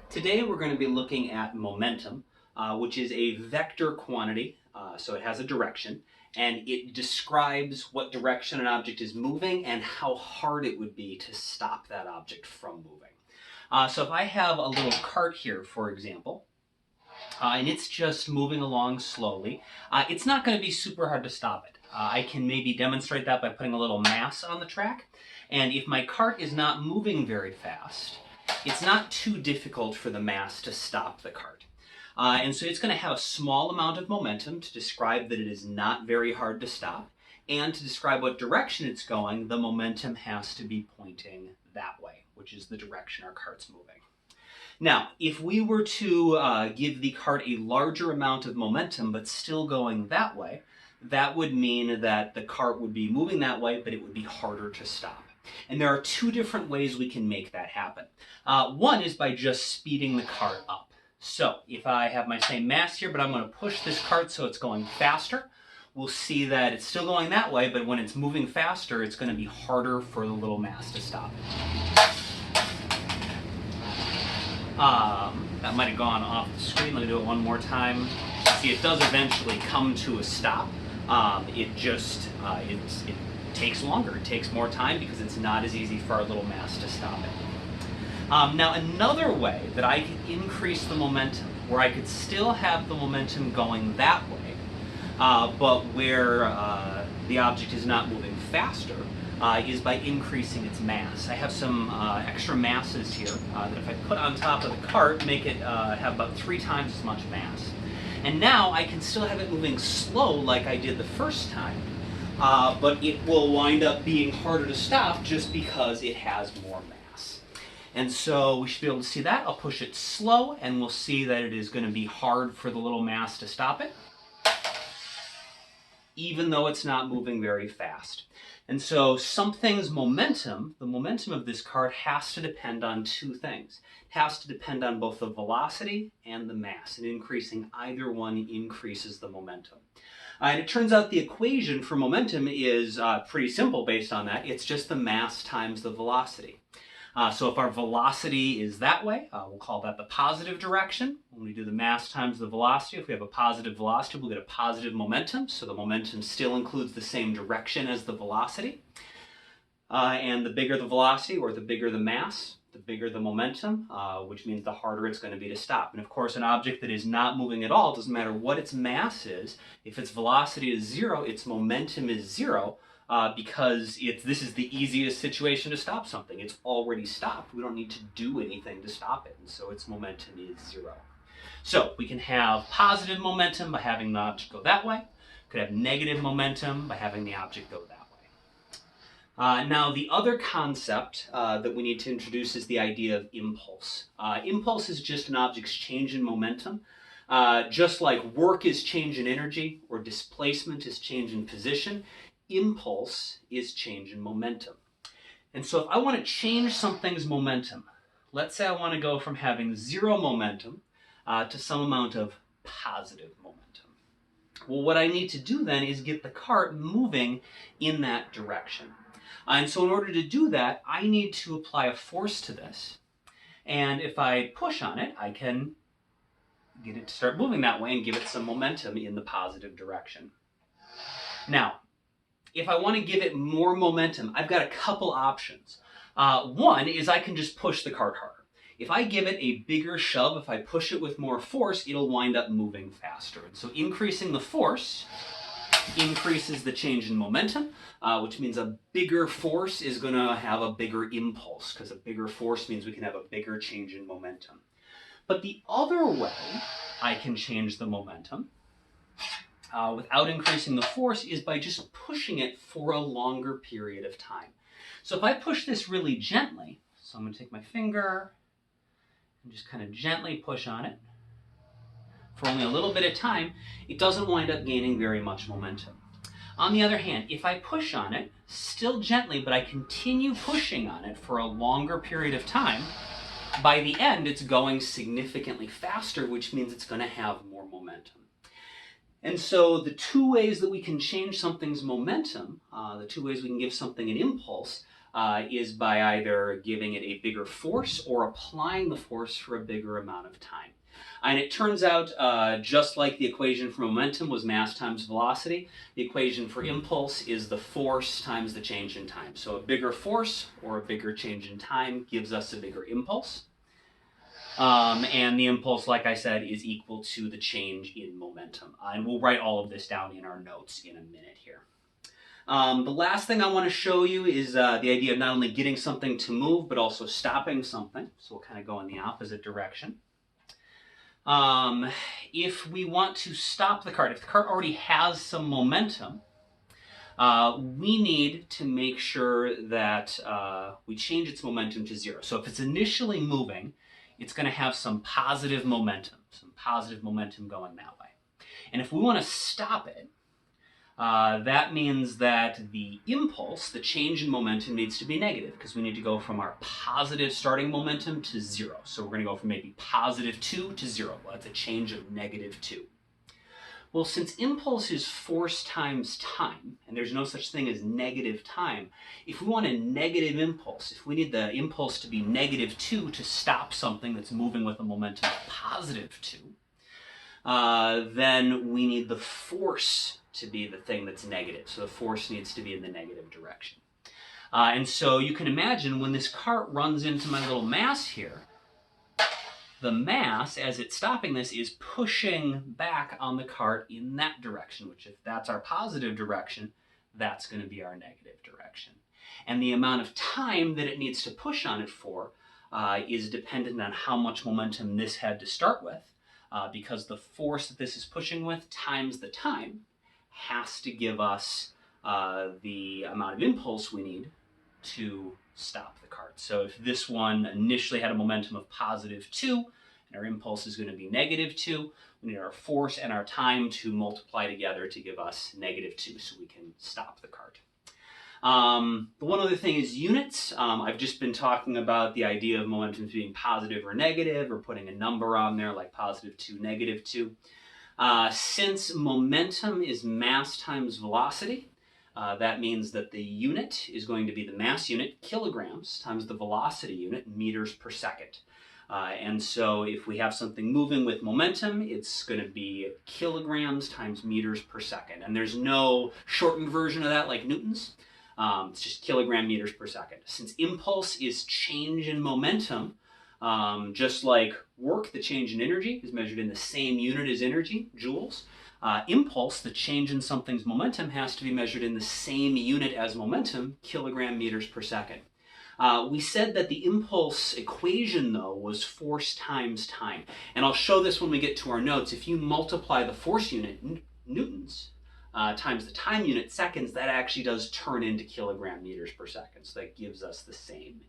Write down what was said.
Today we're going to be looking at momentum, which is a vector quantity, so it has a direction, and it describes what direction an object is moving and how hard it would be to stop that object from moving. So if I have a little cart here, for example, and it's just moving along slowly, it's not going to be super hard to stop it. I can maybe demonstrate that by putting a little mass on the track, and if my cart is not moving very fast, it's not too difficult for the mass to stop the cart. And so it's going to have a small amount of momentum to describe that it is not very hard to stop, and to describe what direction it's going, the momentum has to be pointing that way, which is the direction our cart's moving. Now, if we were to give the cart a larger amount of momentum but still going that way, that would mean that the cart would be moving that way, but it would be harder to stop. And there are two different ways we can make that happen. One is by just speeding the cart up. So if I have my same mass here, but I'm going to push this cart so it's going faster, we'll see that it's still going that way, but when it's moving faster, it's going to be harder for the little mass to stop it. That might have gone off the screen. Let me do it one more time. See, it does eventually come to a stop. It takes longer. It takes more time because it's not as easy for our little mass to stop it. Now, another way that I could increase the momentum, where I could still have the momentum going that way, but where the object is not moving faster, is by increasing its mass. I have some extra masses here that if I put on top of the cart, make it have about 3 times as much mass. And now I can still have it moving slow like I did the first time, but it will wind up being harder to stop just because it has more mass. And so we should be able to see that. I'll push it slow and we'll see that it is going to be hard for the little mass to stop it, even though it's not moving very fast. And so something's momentum, the momentum of this cart, has to depend on 2 things. It has to depend on both the velocity and the mass, and increasing either one increases the momentum. And it turns out the equation for momentum is pretty simple based on that. It's just the mass times the velocity. So if our velocity is that way, we'll call that the positive direction. When we do the mass times the velocity, if we have a positive velocity, we'll get a positive momentum. So the momentum still includes the same direction as the velocity. And the bigger the velocity, or the bigger the mass, the bigger the momentum, which means the harder it's going to be to stop. And of course, an object that is not moving at all, doesn't matter what its mass is, if its velocity is 0, its momentum is 0, because this is the easiest situation to stop something. It's already stopped. We don't need to do anything to stop it, and so its momentum is 0. So we can have positive momentum by having the object go that way. Could have negative momentum by having the object go that way. Now, the other concept that we need to introduce is the idea of impulse. Impulse is just an object's change in momentum. Just like work is change in energy, or displacement is change in position, impulse is change in momentum. And so if I want to change something's momentum, let's say I want to go from having 0 momentum to some amount of positive momentum. Well, what I need to do then is get the cart moving in that direction. And so in order to do that, I need to apply a force to this. And if I push on it, I can get it to start moving that way and give it some momentum in the positive direction. Now, if I want to give it more momentum, I've got a couple options. One is I can just push the cart harder. If I give it a bigger shove, if I push it with more force, it'll wind up moving faster. And so increasing the force increases the change in momentum, which means a bigger force is going to have a bigger impulse, because a bigger force means we can have a bigger change in momentum. But the other way I can change the momentum without increasing the force is by just pushing it for a longer period of time. So if I push this really gently, so I'm going to take my finger and just kind of gently push on it for only a little bit of time, it doesn't wind up gaining very much momentum. On the other hand, if I push on it, still gently, but I continue pushing on it for a longer period of time, by the end it's going significantly faster, which means it's going to have more momentum. And so the 2 ways that we can change something's momentum, the 2 ways we can give something an impulse, is by either giving it a bigger force or applying the force for a bigger amount of time. And it turns out, just like the equation for momentum was mass times velocity, the equation for impulse is the force times the change in time. So a bigger force or a bigger change in time gives us a bigger impulse. And the impulse, like I said, is equal to the change in momentum. And we'll write all of this down in our notes in a minute here. The last thing I want to show you is the idea of not only getting something to move, but also stopping something. So we'll kind of go in the opposite direction. If we want to stop the cart, if the cart already has some momentum, we need to make sure that we change its momentum to 0. So if it's initially moving, it's going to have some positive momentum going that way. And if we want to stop it, that means that the impulse, the change in momentum, needs to be negative, because we need to go from our positive starting momentum to 0. So we're going to go from maybe +2 to 0. Well, that's a change of -2. Well, since impulse is force times time, and there's no such thing as negative time, if we want a negative impulse, if we need the impulse to be -2 to stop something that's moving with a momentum of +2, then we need the force to be the thing that's negative. So the force needs to be in the negative direction. And so you can imagine when this cart runs into my little mass here, the mass, as it's stopping this, is pushing back on the cart in that direction, which if that's our positive direction, that's going to be our negative direction. And the amount of time that it needs to push on it for is dependent on how much momentum this had to start with, because the force that this is pushing with times the time has to give us the amount of impulse we need to stop the cart. So if this one initially had a momentum of +2 and our impulse is going to be -2, we need our force and our time to multiply together to give us -2 so we can stop the cart. The one other thing is units. I've just been talking about the idea of momentum being positive or negative, or putting a number on there like +2, -2. Since momentum is mass times velocity, that means that the unit is going to be the mass unit, kilograms, times the velocity unit, meters per second. And so if we have something moving with momentum, it's going to be kilograms times meters per second. And there's no shortened version of that like Newton's. It's just kilogram meters per second. Since impulse is change in momentum, just like work, the change in energy, is measured in the same unit as energy, joules. Impulse, the change in something's momentum, has to be measured in the same unit as momentum, kilogram meters per second. We said that the impulse equation, though, was force times time. And I'll show this when we get to our notes. If you multiply the force unit, newtons, times the time unit, seconds, that actually does turn into kilogram meters per second. So that gives us the same